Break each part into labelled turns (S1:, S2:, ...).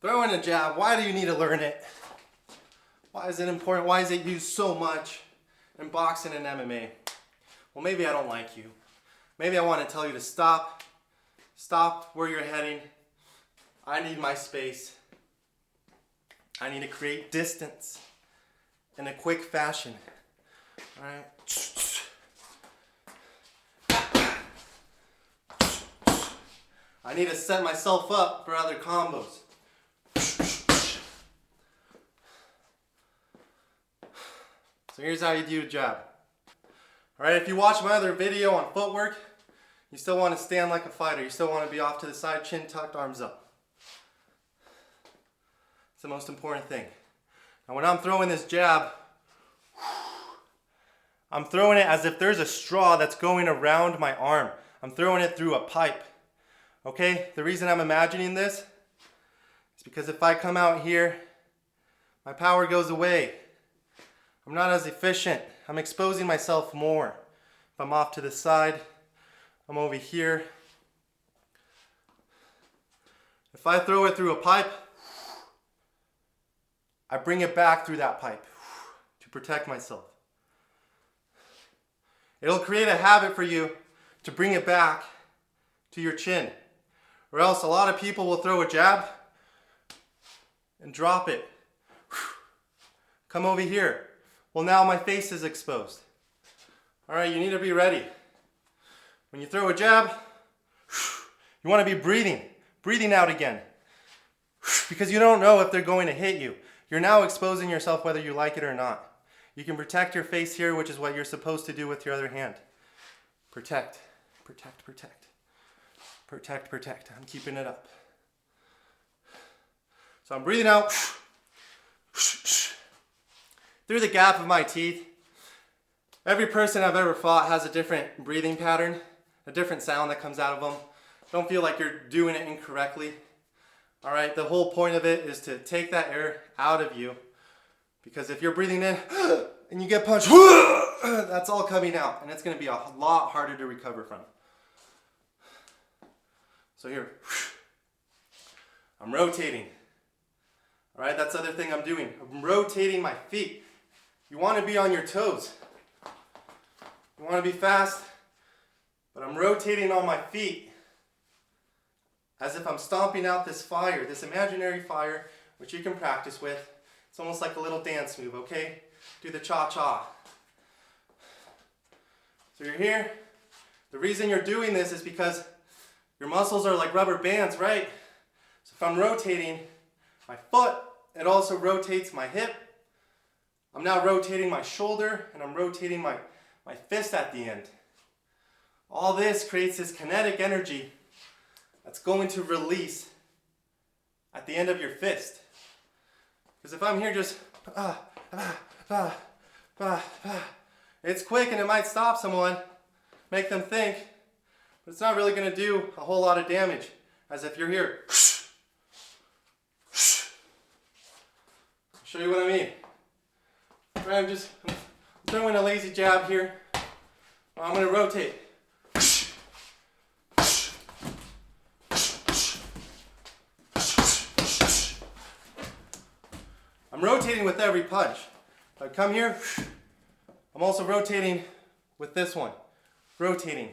S1: Throw in a jab. Why do you need to learn it? Why is it important? Why is it used so much in boxing and MMA? Well, maybe I don't like you. Maybe I want to tell you to stop. Stop where you're heading. I need my space. I need to create distance in a quick fashion. All right. I need to set myself up for other combos. So here's how you do a jab. Alright, if you watch my other video on footwork, you still want to stand like a fighter. You still want to be off to the side, chin tucked, arms up. It's the most important thing. Now when I'm throwing this jab, I'm throwing it as if there's a straw that's going around my arm. I'm throwing it through a pipe. Okay, the reason I'm imagining this is because if I come out here, my power goes away. I'm not as efficient. I'm exposing myself more. If I'm off to the side, I'm over here. If I throw it through a pipe, I bring it back through that pipe to protect myself. It'll create a habit for you to bring it back to your chin. Or else a lot of people will throw a jab and drop it. Come over here. Well, now my face is exposed. All right, you need to be ready. When you throw a jab, you want to be breathing out again. Because you don't know if they're going to hit you. You're now exposing yourself whether you like it or not. You can protect your face here, which is what you're supposed to do with your other hand. Protect, protect, protect. Protect, protect. I'm keeping it up. So I'm breathing out through the gap of my teeth. Every person I've ever fought has a different breathing pattern, a different sound that comes out of them. Don't feel like you're doing it incorrectly. All right, the whole point of it is to take that air out of you, because if you're breathing in and you get punched, that's all coming out, and it's going to be a lot harder to recover from. So here, I'm rotating. All right, that's the other thing I'm doing. I'm rotating my feet. You want to be on your toes. You want to be fast, but I'm rotating on my feet as if I'm stomping out this fire, this imaginary fire, which you can practice with. It's almost like a little dance move, okay? Do the cha-cha. So you're here. The reason you're doing this is because your muscles are like rubber bands, right? So if I'm rotating my foot, it also rotates my hip. I'm now rotating my shoulder, and I'm rotating my fist at the end. All this creates this kinetic energy that's going to release at the end of your fist. Because if I'm here just, it's quick and it might stop someone, make them think, but it's not really going to do a whole lot of damage, as if you're here. I'll show you what I mean. Right, I'm throwing a lazy jab here. I'm going to rotate. I'm rotating with every punch. If I come here, I'm also rotating with this one. Rotating.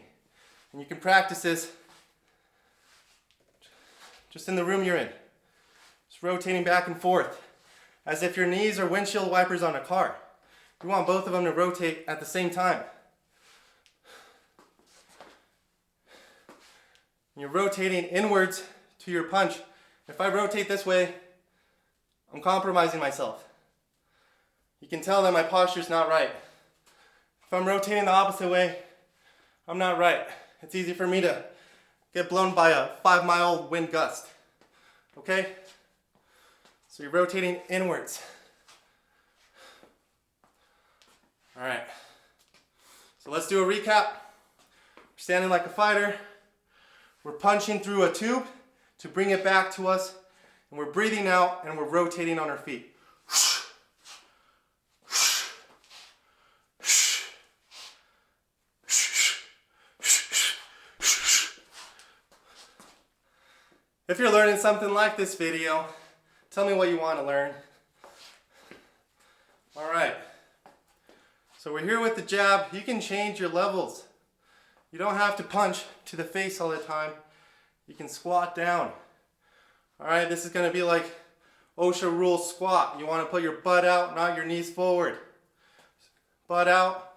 S1: And you can practice this just in the room you're in. Just rotating back and forth, as if your knees are windshield wipers on a car. You want both of them to rotate at the same time. You're rotating inwards to your punch. If I rotate this way, I'm compromising myself. You can tell that my posture's not right. If I'm rotating the opposite way, I'm not right. It's easy for me to get blown by a 5-mile wind gust. Okay? So you're rotating inwards. All right. So let's do a recap. We're standing like a fighter. We're punching through a tube to bring it back to us. And we're breathing out and we're rotating on our feet. If you're learning something like this video, Tell me what you want to learn. All right. So we're here with the jab. You can change your levels. You don't have to punch to the face all the time. You can squat down. All right, this is going to be like OSHA rule squat. You want to put your butt out, not your knees forward. Butt out.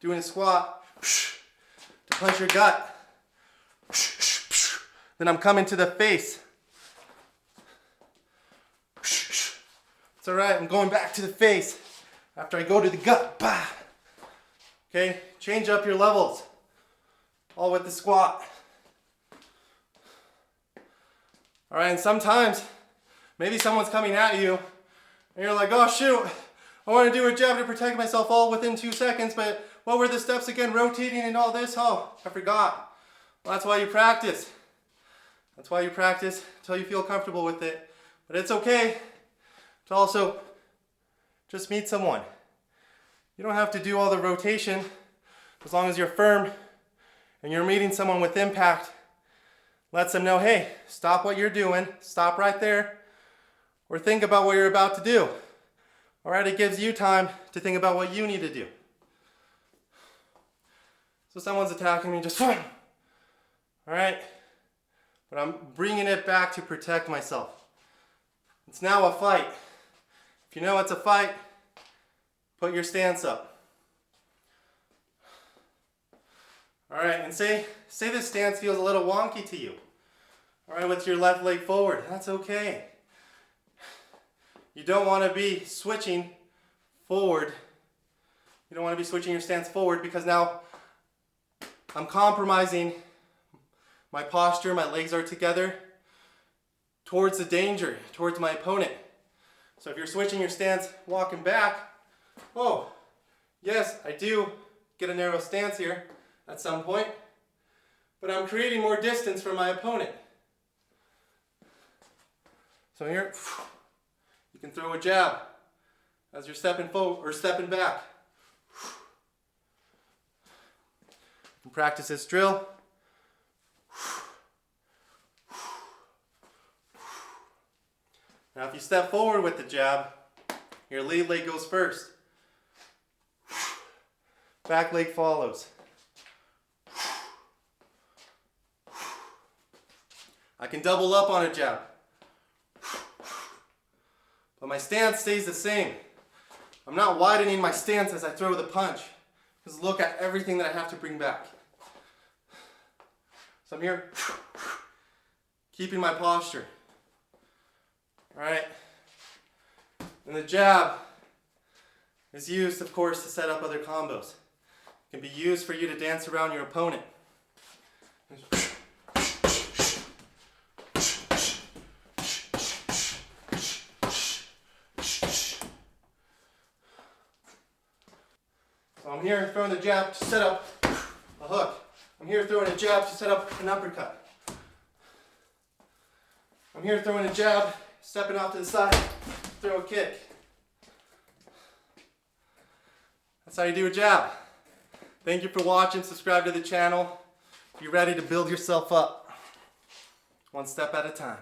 S1: Doing a squat to punch your gut. Then I'm coming to the face. It's all right, I'm going back to the face after I go to the gut. Bah. Okay, change up your levels. All with the squat. All right, and sometimes maybe someone's coming at you and you're like, oh shoot, I want to do a jab to protect myself all within 2 seconds, but what were the steps again? Rotating and all this? Oh, I forgot. Well, that's why you practice. That's why you practice until you feel comfortable with it. But it's okay to also just meet someone. You don't have to do all the rotation as long as you're firm and you're meeting someone with impact. Lets them know, hey, stop what you're doing, stop right there, or think about what you're about to do. All right, it gives you time to think about what you need to do. So someone's attacking me, just, all right, but I'm bringing it back to protect myself. It's now a fight. If you know it's a fight, put your stance up. All right, and say this stance feels a little wonky to you. All right, with your left leg forward, that's okay. You don't want to be switching forward. You don't want to be switching your stance forward because now I'm compromising my posture, my legs are together towards the danger, towards my opponent. So if you're switching your stance, walking back, oh, yes, I do get a narrow stance here at some point, but I'm creating more distance from my opponent. So here, you can throw a jab as you're stepping forward or stepping back. You can practice this drill. Now if you step forward with the jab, your lead leg goes first. Back leg follows. I can double up on a jab, but my stance stays the same. I'm not widening my stance as I throw the punch, because look at everything that I have to bring back. So I'm here, keeping my posture. All right, and the jab is used, of course, to set up other combos. It can be used for you to dance around your opponent. So I'm here throwing the jab to set up a hook. I'm here throwing a jab to set up an uppercut. I'm here throwing a jab, stepping off to the side, throw a kick. That's how you do a jab. Thank you for watching. Subscribe to the channel. Be ready to build yourself up one step at a time.